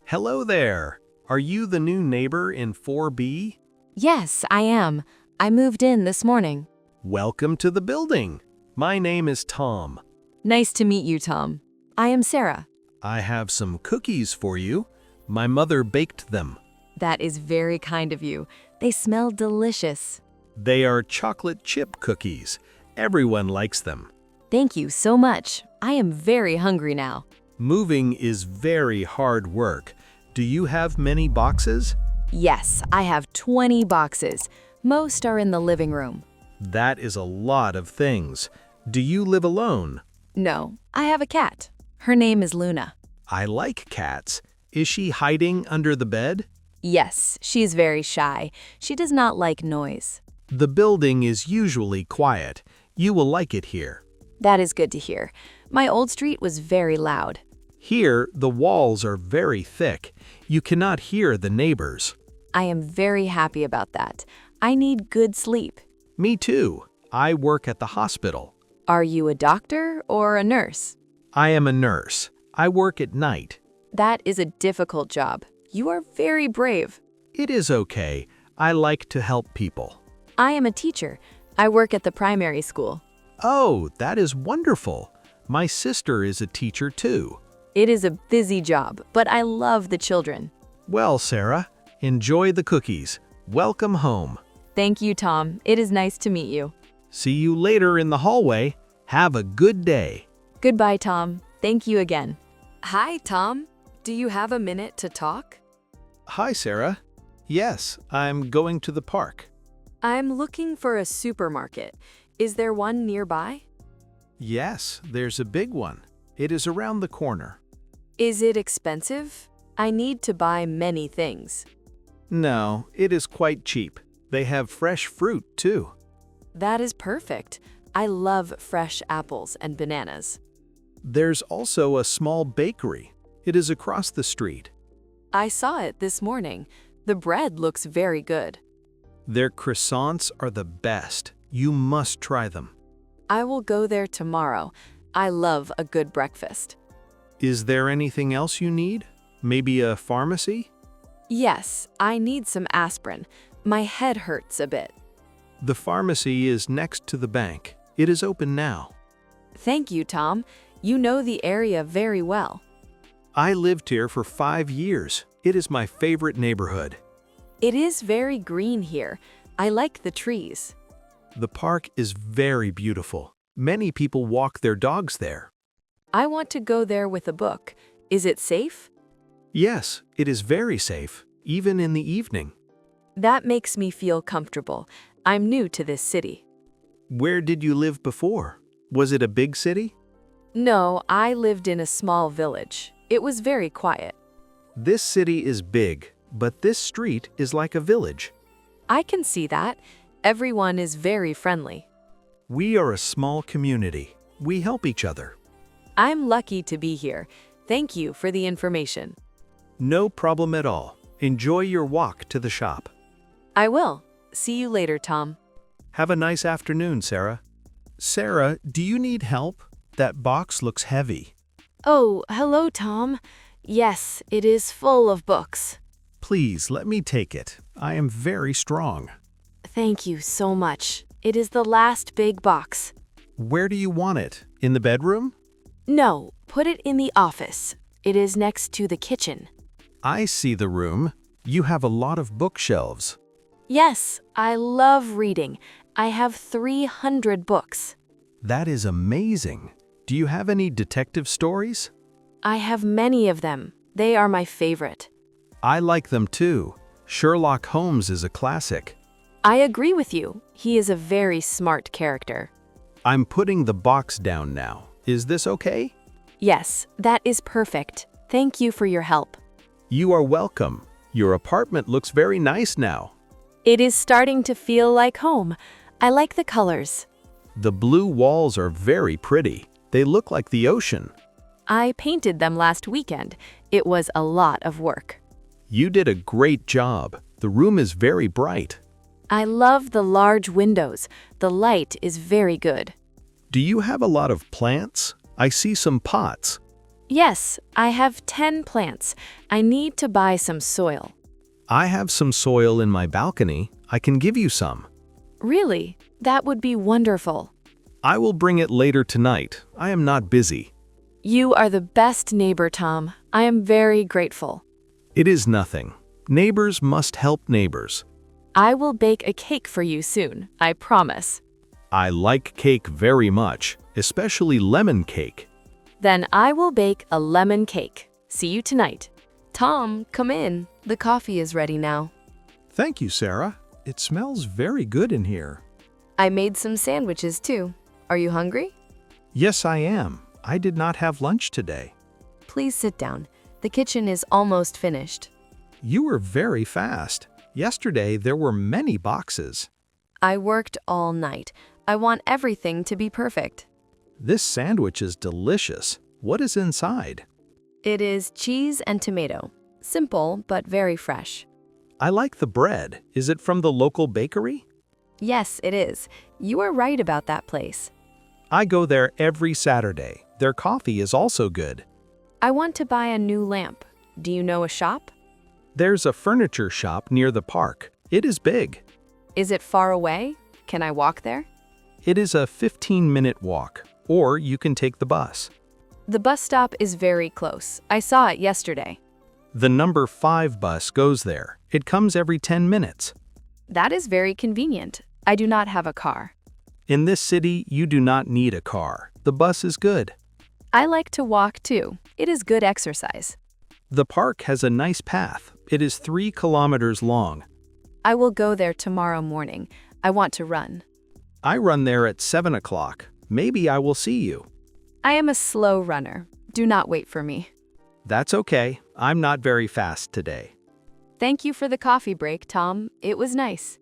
Hello there. Are you the new neighbor in 4B? Yes, I am. I moved in this morning. Welcome to the building. My name is Tom. Nice to meet you, Tom. I am Sarah. I have some cookies for you. My mother baked them. That is very kind of you. They smell delicious. They are chocolate chip cookies. Everyone likes them. Thank you so much. I am very hungry now. Moving is very hard work. Do you have many boxes? Yes, I have 20 boxes. Most are in the living room. That is a lot of things. Do you live alone? No, I have a cat. Her name is Luna. I like cats. Is she hiding under the bed? Yes, she's very shy. She does not like noise. The building is usually quiet. You will like it here. That is good to hear. My old street was very loud. Here, the walls are very thick. You cannot hear the neighbors. I am very happy about that. I need good sleep. Me too. I work at the hospital. Are you a doctor or a nurse? I am a nurse. I work at night. That is a difficult job. You are very brave. It is okay. I like to help people. I am a teacher. I work at the primary school. Oh, that is wonderful. My sister is a teacher too. It is a busy job, but I love the children. Well, Sarah, enjoy the cookies. Welcome home. Thank you, Tom. It is nice to meet you. See you later in the hallway. Have a good day. Goodbye, Tom. Thank you again. Hi, Tom. Do you have a minute to talk? Hi, Sarah. Yes, I'm going to the park. I'm looking for a supermarket. Is there one nearby? Yes, there's a big one. It is around the corner. Is it expensive? I need to buy many things. No, it is quite cheap. They have fresh fruit, too. That is perfect. I love fresh apples and bananas. There's also a small bakery. It is across the street. I saw it this morning. The bread looks very good. Their croissants are the best. You must try them. I will go there tomorrow. I love a good breakfast. Is there anything else you need? Maybe a pharmacy? Yes, I need some aspirin. My head hurts a bit. The pharmacy is next to the bank. It is open now. Thank you, Tom. You know the area very well. I lived here for 5 years. It is my favorite neighborhood. It is very green here. I like the trees. The park is very beautiful. Many people walk their dogs there. I want to go there with a book. Is it safe? Yes, it is very safe, even in the evening. That makes me feel comfortable. I'm new to this city. Where did you live before? Was it a big city? No, I lived in a small village. It was very quiet. This city is big, but this street is like a village. I can see that. Everyone is very friendly. We are a small community. We help each other. I'm lucky to be here. Thank you for the information. No problem at all. Enjoy your walk to the shop. I will. See you later, Tom. Have a nice afternoon, Sarah. Sarah, do you need help? That box looks heavy. Oh, hello, Tom. Yes, it is full of books. Please let me take it. I am very strong. Thank you so much. It is the last big box. Where do you want it? In the bedroom? No, put it in the office. It is next to the kitchen. I see the room. You have a lot of bookshelves. Yes, I love reading. I have 300 books. That is amazing. Do you have any detective stories? I have many of them. They are my favorite. I like them too. Sherlock Holmes is a classic. I agree with you. He is a very smart character. I'm putting the box down now. Is this okay? Yes, that is perfect. Thank you for your help. You are welcome. Your apartment looks very nice now. It is starting to feel like home. I like the colors. The blue walls are very pretty. They look like the ocean. I painted them last weekend. It was a lot of work. You did a great job. The room is very bright. I love the large windows. The light is very good. Do you have a lot of plants? I see some pots. Yes, I have 10 plants. I need to buy some soil. I have some soil in my balcony. I can give you some. Really? That would be wonderful. I will bring it later tonight. I am not busy. You are the best neighbor, Tom. I am very grateful. It is nothing. Neighbors must help neighbors. I will bake a cake for you soon, I promise. I like cake very much, especially lemon cake. Then I will bake a lemon cake. See you tonight. Tom, come in. The coffee is ready now. Thank you, Sarah. It smells very good in here. I made some sandwiches too. Are you hungry? Yes, I am. I did not have lunch today. Please sit down. The kitchen is almost finished. You were very fast. Yesterday, there were many boxes. I worked all night. I want everything to be perfect. This sandwich is delicious. What is inside? It is cheese and tomato. Simple, but very fresh. I like the bread. Is it from the local bakery? Yes, it is. You are right about that place. I go there every Saturday. Their coffee is also good. I want to buy a new lamp. Do you know a shop? There's a furniture shop near the park. It is big. Is it far away? Can I walk there? It is a 15-minute walk, or you can take the bus. The bus stop is very close. I saw it yesterday. The number 5 bus goes there. It comes every 10 minutes. That is very convenient. I do not have a car. In this city, you do not need a car. The bus is good. I like to walk too. It is good exercise. The park has a nice path. It is 3 kilometers long. I will go there tomorrow morning. I want to run. I run there at 7 o'clock. Maybe I will see you. I am a slow runner. Do not wait for me. That's okay. I'm not very fast today. Thank you for the coffee break, Tom. It was nice.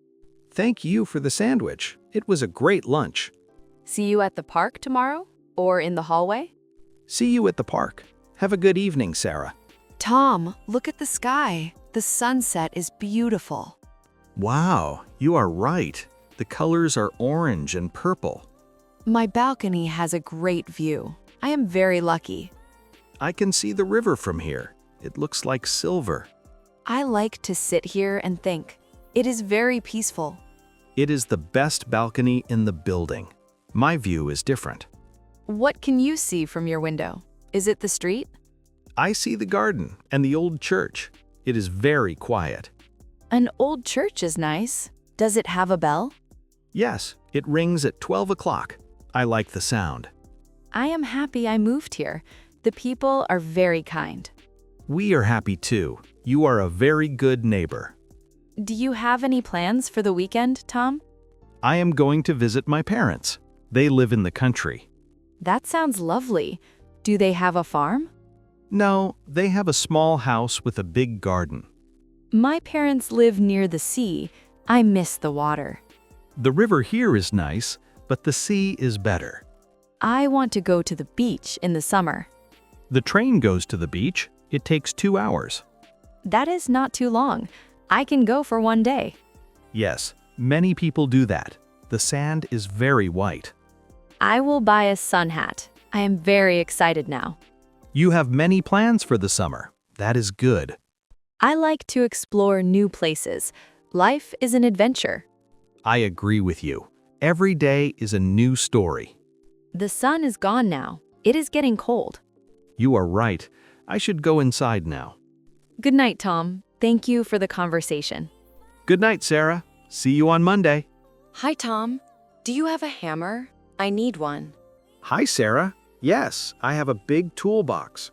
Thank you for the sandwich. It was a great lunch. See you at the park tomorrow? Or in the hallway? See you at the park. Have a good evening, Sarah. Tom, look at the sky. The sunset is beautiful. Wow, you are right. The colors are orange and purple. My balcony has a great view. I am very lucky. I can see the river from here. It looks like silver. I like to sit here and think. It is very peaceful. It is the best balcony in the building. My view is different. What can you see from your window? Is it the street? I see the garden and the old church. It is very quiet. An old church is nice. Does it have a bell? Yes, it rings at 12 o'clock. I like the sound. I am happy I moved here. The people are very kind. We are happy too. You are a very good neighbor. Do you have any plans for the weekend, Tom? I am going to visit my parents. They live in the country. That sounds lovely. Do they have a farm? No, they have a small house with a big garden. My parents live near the sea. I miss the water. The river here is nice, but the sea is better. I want to go to the beach in the summer. The train goes to the beach. It takes 2 hours. That is not too long. I can go for one day. Yes, many people do that. The sand is very white. I will buy a sun hat. I am very excited now. You have many plans for the summer. That is good. I like to explore new places. Life is an adventure. I agree with you. Every day is a new story. The sun is gone now. It is getting cold. You are right. I should go inside now. Good night, Tom. Thank you for the conversation. Good night, Sarah. See you on Monday. Hi, Tom. Do you have a hammer? I need one. Hi, Sarah. Yes, I have a big toolbox.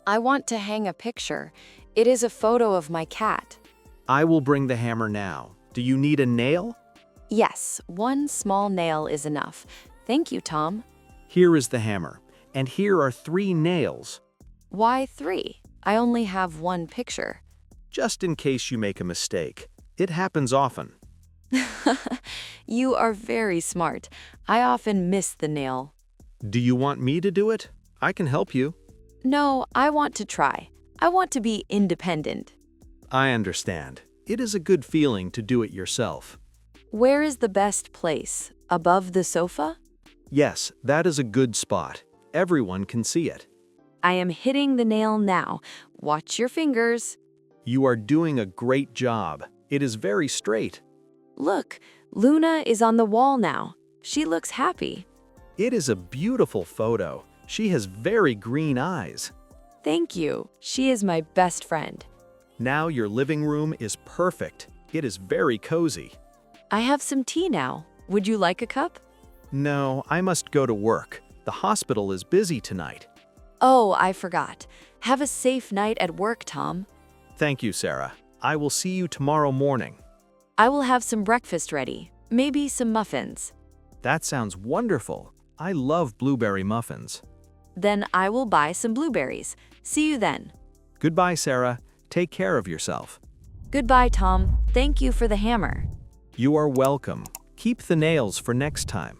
I want to hang a picture. It is a photo of my cat. I will bring the hammer now. Do you need a nail? Yes, one small nail is enough. Thank you, Tom. Here is the hammer, and here are 3 nails. Why 3? I only have one picture. Just in case you make a mistake. It happens often. You are very smart. I often miss the nail. Do you want me to do it? I can help you. No, I want to try. I want to be independent. I understand. It is a good feeling to do it yourself. Where is the best place? Above the sofa? Yes, that is a good spot. Everyone can see it. I am hitting the nail now. Watch your fingers. You are doing a great job. It is very straight. Look, Luna is on the wall now. She looks happy. It is a beautiful photo. She has very green eyes. Thank you. She is my best friend. Now your living room is perfect. It is very cozy. I have some tea now. Would you like a cup? No, I must go to work. The hospital is busy tonight. Oh, I forgot. Have a safe night at work, Tom. Thank you, Sarah. I will see you tomorrow morning. I will have some breakfast ready. Maybe some muffins. That sounds wonderful. I love blueberry muffins. Then I will buy some blueberries. See you then. Goodbye, Sarah. Take care of yourself. Goodbye, Tom. Thank you for the hammer. You are welcome. Keep the nails for next time.